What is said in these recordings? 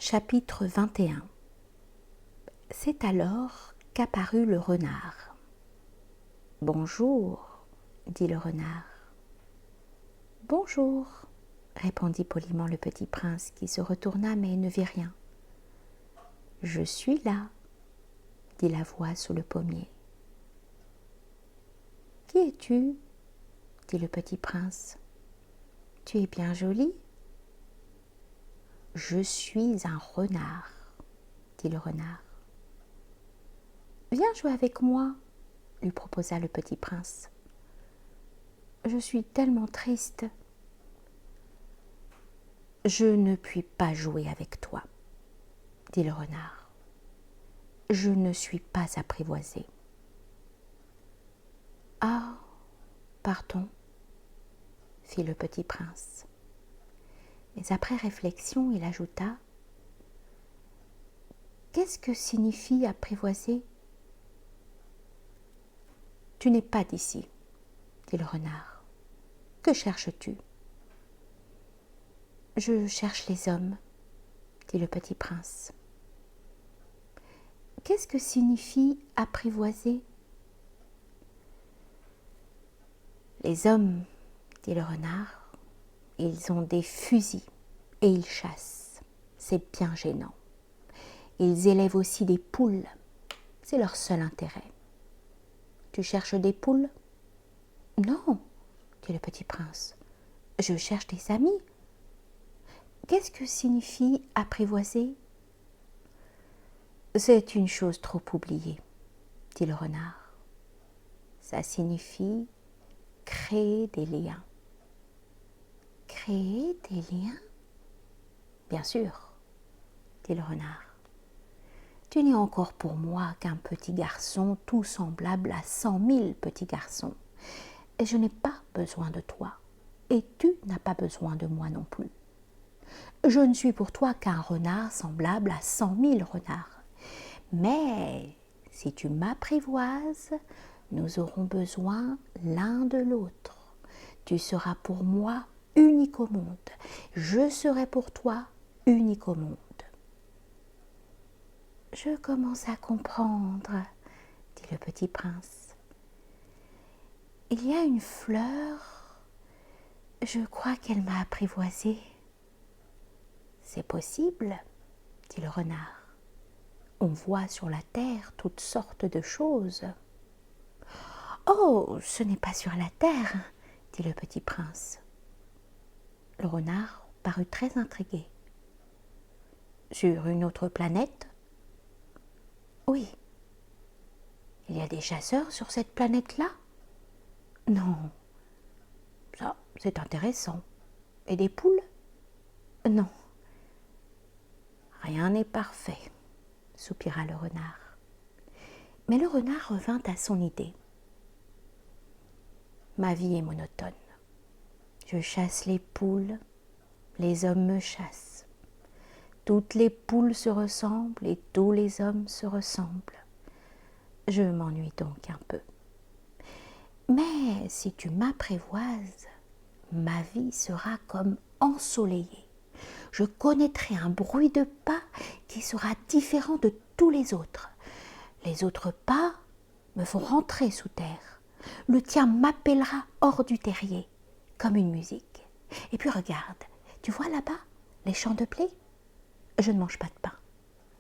Chapitre 21. C'est alors qu'apparut le renard. « Bonjour, dit le renard. »« Bonjour, répondit poliment le petit prince qui se retourna mais ne vit rien. »« Je suis là, dit la voix sous le pommier. »« Qui es-tu » dit le petit prince. « Tu es bien joli. »« Je suis un renard, dit le renard. »« Viens jouer avec moi, lui proposa le petit prince. « Je suis tellement triste. »« Je ne puis pas jouer avec toi, dit le renard. Je ne suis pas apprivoisé. »« Ah, pardon, fit le petit prince. Mais après réflexion, il ajouta : « Qu'est-ce que signifie apprivoiser ? » ?»« Tu n'es pas d'ici, dit le renard. Que cherches-tu ? » ?»« Je cherche les hommes, dit le petit prince. »« Qu'est-ce que signifie apprivoiser ? » ?»« Les hommes, dit le renard, ils ont des fusils et ils chassent. C'est bien gênant. Ils élèvent aussi des poules. C'est leur seul intérêt. Tu cherches des poules ? Non, dit le petit prince. Je cherche des amis. Qu'est-ce que signifie apprivoiser ? C'est une chose trop oubliée, dit le renard. Ça signifie créer des liens. Créer des liens ? Bien sûr, dit le renard. Tu n'es encore pour moi qu'un petit garçon tout semblable à 100 000 petits garçons. Et je n'ai pas besoin de toi. Et tu n'as pas besoin de moi non plus. Je ne suis pour toi qu'un renard semblable à 100 000 renards. Mais si tu m'apprivoises, nous aurons besoin l'un de l'autre. Tu seras pour moi unique au monde. Je serai pour toi unique au monde. Je commence à comprendre, dit le petit prince. Il y a une fleur, je crois qu'elle m'a apprivoisée. C'est possible, dit le renard. On voit sur la terre toutes sortes de choses. Oh, ce n'est pas sur la terre, dit le petit prince. Le renard parut très intrigué. Sur une autre planète ? Oui. Il y a des chasseurs sur cette planète-là ? Non. Ça, c'est intéressant. Et des poules ? Non. Rien n'est parfait, soupira le renard. Mais le renard revint à son idée. Ma vie est monotone. Je chasse les poules, les hommes me chassent. Toutes les poules se ressemblent et tous les hommes se ressemblent. Je m'ennuie donc un peu. Mais si tu m'apprivoises, ma vie sera comme ensoleillée. Je connaîtrai un bruit de pas qui sera différent de tous les autres. Les autres pas me font rentrer sous terre. Le tien m'appellera hors du terrier, comme une musique. Et puis regarde, tu vois là-bas les champs de blé ? Je ne mange pas de pain.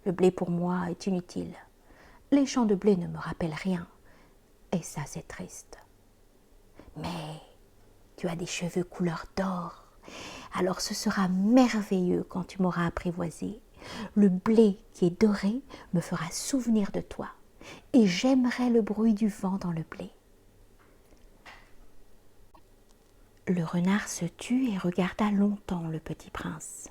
Le blé pour moi est inutile. Les champs de blé ne me rappellent rien. Et ça, c'est triste. Mais tu as des cheveux couleur d'or. Alors ce sera merveilleux quand tu m'auras apprivoisé. Le blé qui est doré me fera souvenir de toi. Et j'aimerai le bruit du vent dans le blé. Le renard se tut et regarda longtemps le petit prince.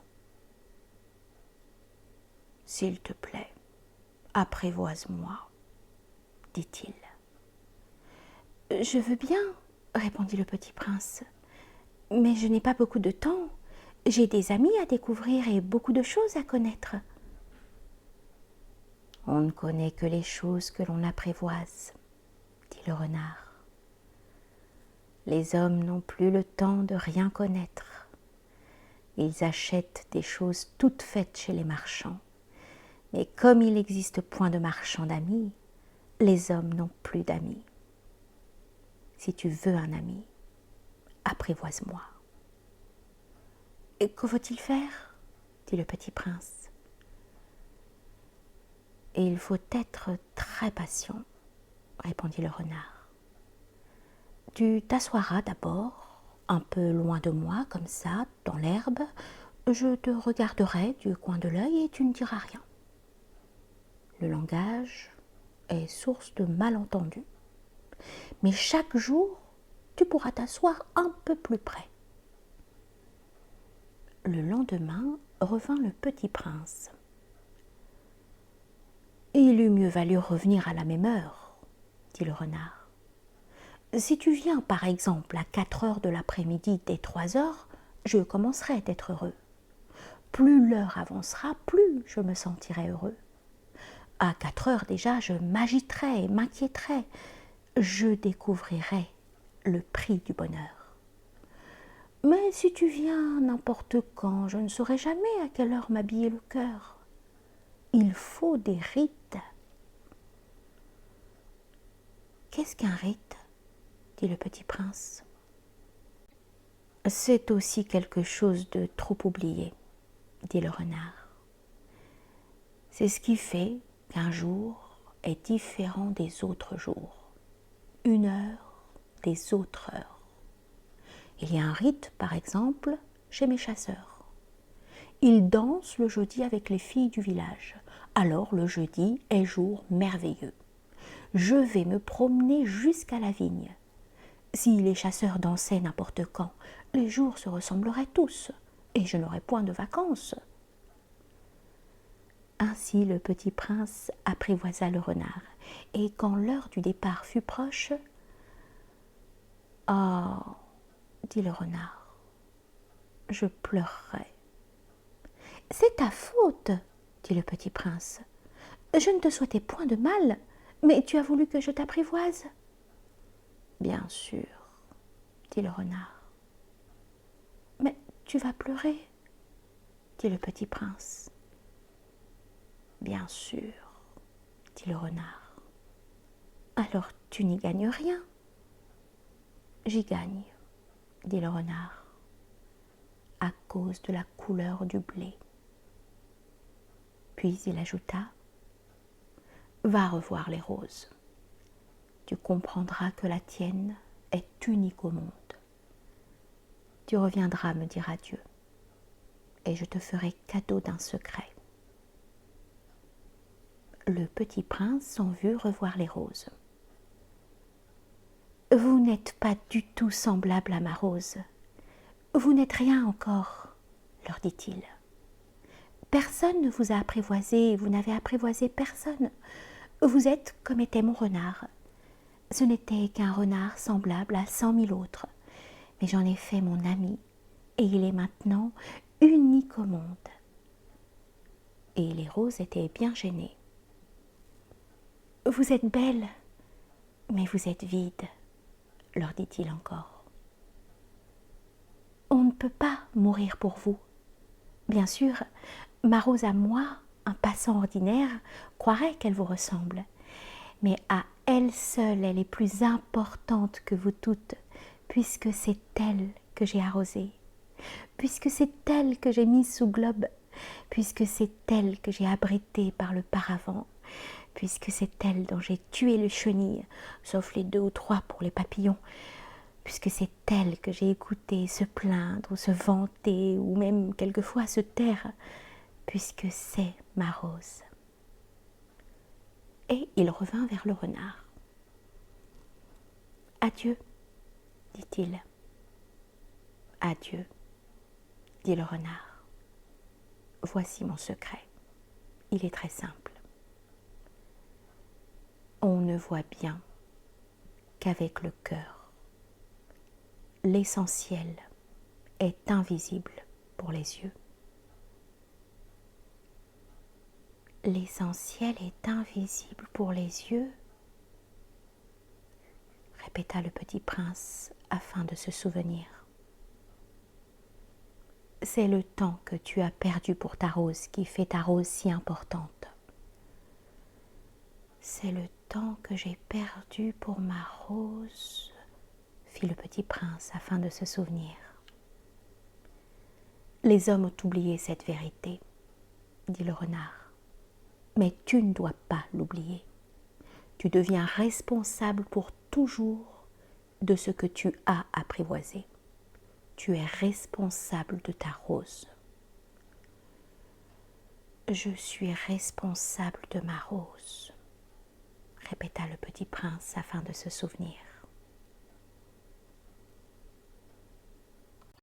« S'il te plaît, apprivoise-moi, dit-il. « Je veux bien, répondit le petit prince, mais je n'ai pas beaucoup de temps. J'ai des amis à découvrir et beaucoup de choses à connaître. » On ne connaît que les choses que l'on apprivoise, dit le renard. Les hommes n'ont plus le temps de rien connaître. Ils achètent des choses toutes faites chez les marchands. Mais comme il n'existe point de marchands d'amis, les hommes n'ont plus d'amis. Si tu veux un ami, apprivoise-moi. Et que faut-il faire? Dit le petit prince. Et il faut être très patient, répondit le renard. Tu t'assoiras d'abord, un peu loin de moi, comme ça, dans l'herbe. Je te regarderai du coin de l'œil et tu ne diras rien. Le langage est source de malentendus. Mais chaque jour, tu pourras t'asseoir un peu plus près. Le lendemain revint le petit prince. Il eût mieux valu revenir à la même heure, dit le renard. Si tu viens par exemple à 4 heures de l'après-midi dès 3 heures, je commencerai d'être heureux. Plus l'heure avancera, plus je me sentirai heureux. À 4 heures déjà, je m'agiterai et m'inquiéterai. Je découvrirai le prix du bonheur. Mais si tu viens n'importe quand, je ne saurai jamais à quelle heure m'habiller le cœur. Il faut des rites. Qu'est-ce qu'un rite? Dit le petit prince. C'est aussi quelque chose de trop oublié, dit le renard. C'est ce qui fait qu'un jour est différent des autres jours, une heure des autres heures. Il y a un rite, par exemple, chez mes chasseurs. Ils dansent le jeudi avec les filles du village. Alors le jeudi est jour merveilleux. Je vais me promener jusqu'à la vigne. Si les chasseurs dansaient n'importe quand, les jours se ressembleraient tous, et je n'aurais point de vacances. Ainsi le petit prince apprivoisa le renard, et quand l'heure du départ fut proche, « Ah !» dit le renard, « je pleurerai. »« C'est ta faute, » dit le petit prince. « Je ne te souhaitais point de mal, mais tu as voulu que je t'apprivoise. »« Bien sûr, » dit le renard. « Mais tu vas pleurer, » dit le petit prince. « Bien sûr, » dit le renard. « Alors tu n'y gagnes rien. »« J'y gagne, » dit le renard, à cause de la couleur du blé. Puis il ajouta, « Va revoir les roses. Tu comprendras que la tienne est unique au monde. Tu reviendras me dire adieu, et je te ferai cadeau d'un secret. » Le petit prince s'en vut revoir les roses. « Vous n'êtes pas du tout semblable à ma rose. Vous n'êtes rien encore, » leur dit-il. « Personne ne vous a apprivoisé et vous n'avez apprivoisé personne. Vous êtes comme était mon renard. Ce n'était qu'un renard semblable à 100 000 autres, mais j'en ai fait mon ami et il est maintenant unique au monde. » Et les roses étaient bien gênées. « Vous êtes belle, mais vous êtes vide, » leur dit-il encore. « On ne peut pas mourir pour vous. Bien sûr, ma rose à moi, un passant ordinaire, croirait qu'elle vous ressemble, mais à elle seule, elle est plus importante que vous toutes, puisque c'est elle que j'ai arrosée, puisque c'est elle que j'ai mise sous globe, puisque c'est elle que j'ai abritée par le paravent, puisque c'est elle dont j'ai tué les chenilles, sauf les 2 ou 3 pour les papillons, puisque c'est elle que j'ai écouté se plaindre ou se vanter ou même quelquefois se taire, puisque c'est ma rose. » Et il revint vers le renard. « Adieu, dit-il. « Adieu, dit le renard. Voici mon secret. Il est très simple. On ne voit bien qu'avec le cœur. L'essentiel est invisible pour les yeux. L'essentiel est invisible pour les yeux, répéta le petit prince afin de se souvenir. C'est le temps que tu as perdu pour ta rose qui fait ta rose si importante. C'est le temps que j'ai perdu pour ma rose, fit le petit prince afin de se souvenir. Les hommes ont oublié cette vérité, dit le renard. Mais tu ne dois pas l'oublier. Tu deviens responsable pour toujours de ce que tu as apprivoisé. Tu es responsable de ta rose. Je suis responsable de ma rose, répéta le petit prince afin de se souvenir.